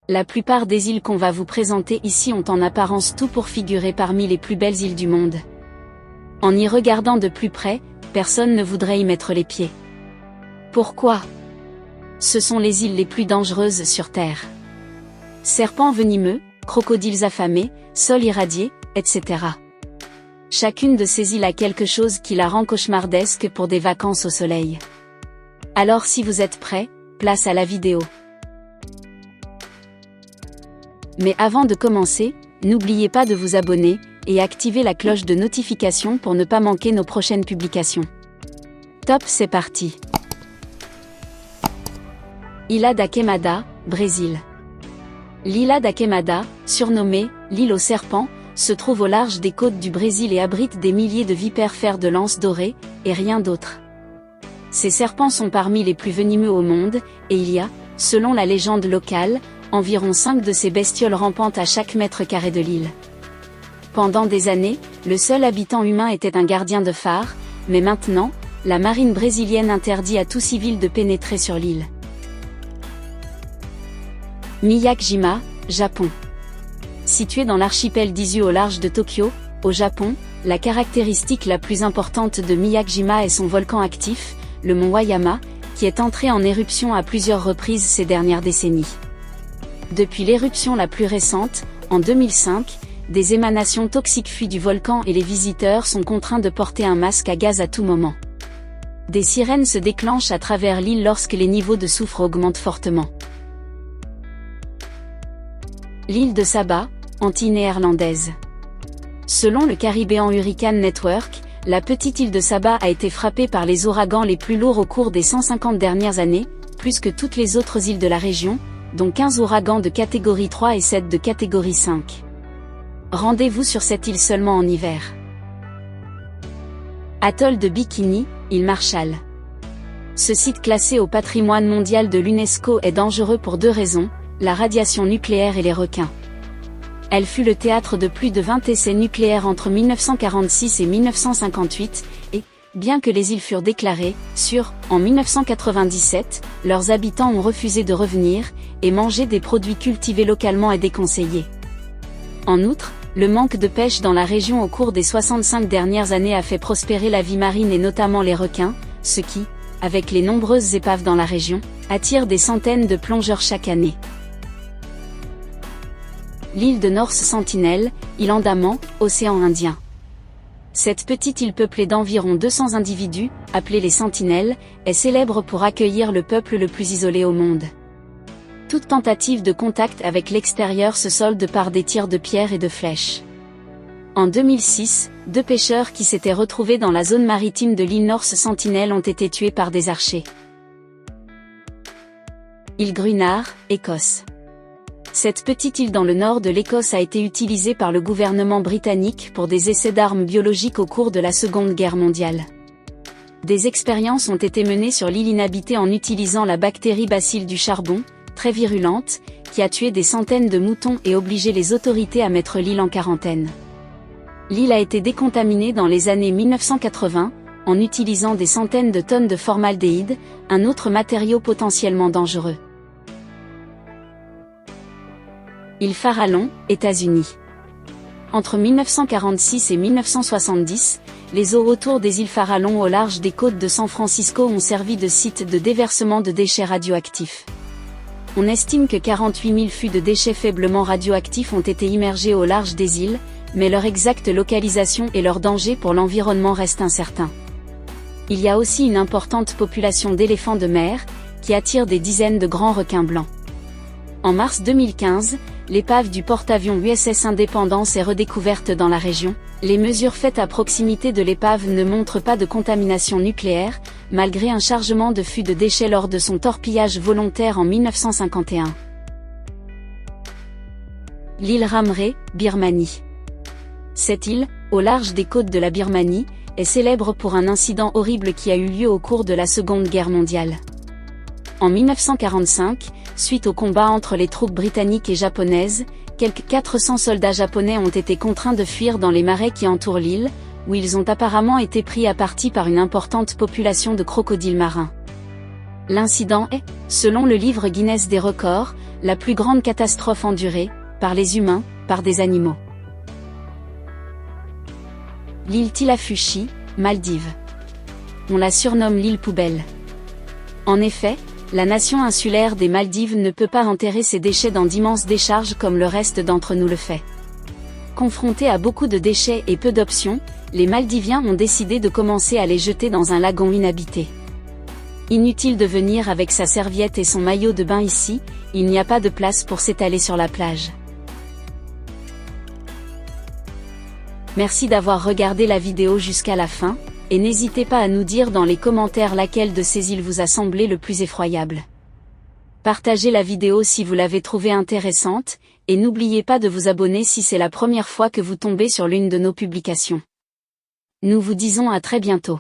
La plupart des îles qu'on va vous présenter ici ont en apparence tout pour figurer parmi les plus belles îles du monde. En y regardant de plus près, personne ne voudrait y mettre les pieds. Pourquoi ? Ce sont les îles les plus dangereuses sur Terre. Serpents venimeux, crocodiles affamés, sol irradié, etc. Chacune de ces îles a quelque chose qui la rend cauchemardesque pour des vacances au soleil. Alors si vous êtes prêts, place à la vidéo. Mais avant de commencer, n'oubliez pas de vous abonner, et activer la cloche de notification pour ne pas manquer nos prochaines publications. Top, c'est parti. Ilha da Queimada, Brésil. L'Ilha da Queimada, surnommée « l'île aux serpents », se trouve au large des côtes du Brésil et abrite des milliers de vipères fer de lance dorées, et rien d'autre. Ces serpents sont parmi les plus venimeux au monde, et il y a, selon la légende locale, environ 5 de ces bestioles rampantes à chaque mètre carré de l'île. Pendant des années, le seul habitant humain était un gardien de phare, mais maintenant, la marine brésilienne interdit à tout civil de pénétrer sur l'île. Miyakjima, Japon. Situé dans l'archipel d'Izu au large de Tokyo, au Japon, la caractéristique la plus importante de Miyakjima est son volcan actif, le mont Wayama, qui est entré en éruption à plusieurs reprises ces dernières décennies. Depuis l'éruption la plus récente, en 2005, des émanations toxiques fuient du volcan et les visiteurs sont contraints de porter un masque à gaz à tout moment. Des sirènes se déclenchent à travers l'île lorsque les niveaux de soufre augmentent fortement. L'île de Saba, Antilles néerlandaises. Selon le Caribbean Hurricane Network, la petite île de Saba a été frappée par les ouragans les plus lourds au cours des 150 dernières années, plus que toutes les autres îles de la région, dont 15 ouragans de catégorie 3 et 7 de catégorie 5. Rendez-vous sur cette île seulement en hiver. Atoll de Bikini, île Marshall. Ce site classé au patrimoine mondial de l'UNESCO est dangereux pour 2 raisons, la radiation nucléaire et les requins. Elle fut le théâtre de plus de 20 essais nucléaires entre 1946 et 1958, et, bien que les îles furent déclarées sûres en 1997, leurs habitants ont refusé de revenir, et manger des produits cultivés localement est déconseillé. En outre, le manque de pêche dans la région au cours des 65 dernières années a fait prospérer la vie marine et notamment les requins, ce qui, avec les nombreuses épaves dans la région, attire des centaines de plongeurs chaque année. L'île de North Sentinel, île Andaman, océan Indien. Cette petite île peuplée d'environ 200 individus, appelée les Sentinelles, est célèbre pour accueillir le peuple le plus isolé au monde. Toute tentative de contact avec l'extérieur se solde par des tirs de pierres et de flèches. En 2006, 2 pêcheurs qui s'étaient retrouvés dans la zone maritime de l'île North Sentinel ont été tués par des archers. Île Grunard, Écosse. Cette petite île dans le nord de l'Écosse a été utilisée par le gouvernement britannique pour des essais d'armes biologiques au cours de la Seconde Guerre mondiale. Des expériences ont été menées sur l'île inhabitée en utilisant la bactérie bacille du charbon, très virulente, qui a tué des centaines de moutons et obligé les autorités à mettre l'île en quarantaine. L'île a été décontaminée dans les années 1980, en utilisant des centaines de tonnes de formaldéhyde, un autre matériau potentiellement dangereux. Île Farallon, États-Unis. Entre 1946 et 1970, les eaux autour des îles Farallon au large des côtes de San Francisco ont servi de site de déversement de déchets radioactifs. On estime que 48 000 fûts de déchets faiblement radioactifs ont été immergés au large des îles, mais leur exacte localisation et leur danger pour l'environnement restent incertains. Il y a aussi une importante population d'éléphants de mer, qui attire des dizaines de grands requins blancs. En mars 2015, l'épave du porte-avions USS Independence est redécouverte dans la région. Les mesures faites à proximité de l'épave ne montrent pas de contamination nucléaire, malgré un chargement de fûts de déchets lors de son torpillage volontaire en 1951. L'île Ramré, Birmanie. Cette île, au large des côtes de la Birmanie, est célèbre pour un incident horrible qui a eu lieu au cours de la Seconde Guerre mondiale. En 1945, suite au combat entre les troupes britanniques et japonaises, quelques 400 soldats japonais ont été contraints de fuir dans les marais qui entourent l'île, où ils ont apparemment été pris à partie par une importante population de crocodiles marins. L'incident est, selon le livre Guinness des records, la plus grande catastrophe endurée, par les humains, par des animaux. L'île Tilafushi, Maldives. On la surnomme l'île poubelle. En effet, la nation insulaire des Maldives ne peut pas enterrer ses déchets dans d'immenses décharges comme le reste d'entre nous le fait. Confrontés à beaucoup de déchets et peu d'options, les Maldiviens ont décidé de commencer à les jeter dans un lagon inhabité. Inutile de venir avec sa serviette et son maillot de bain ici, il n'y a pas de place pour s'étaler sur la plage. Merci d'avoir regardé la vidéo jusqu'à la fin, et n'hésitez pas à nous dire dans les commentaires laquelle de ces îles vous a semblé le plus effroyable. Partagez la vidéo si vous l'avez trouvée intéressante, et n'oubliez pas de vous abonner si c'est la première fois que vous tombez sur l'une de nos publications. Nous vous disons à très bientôt.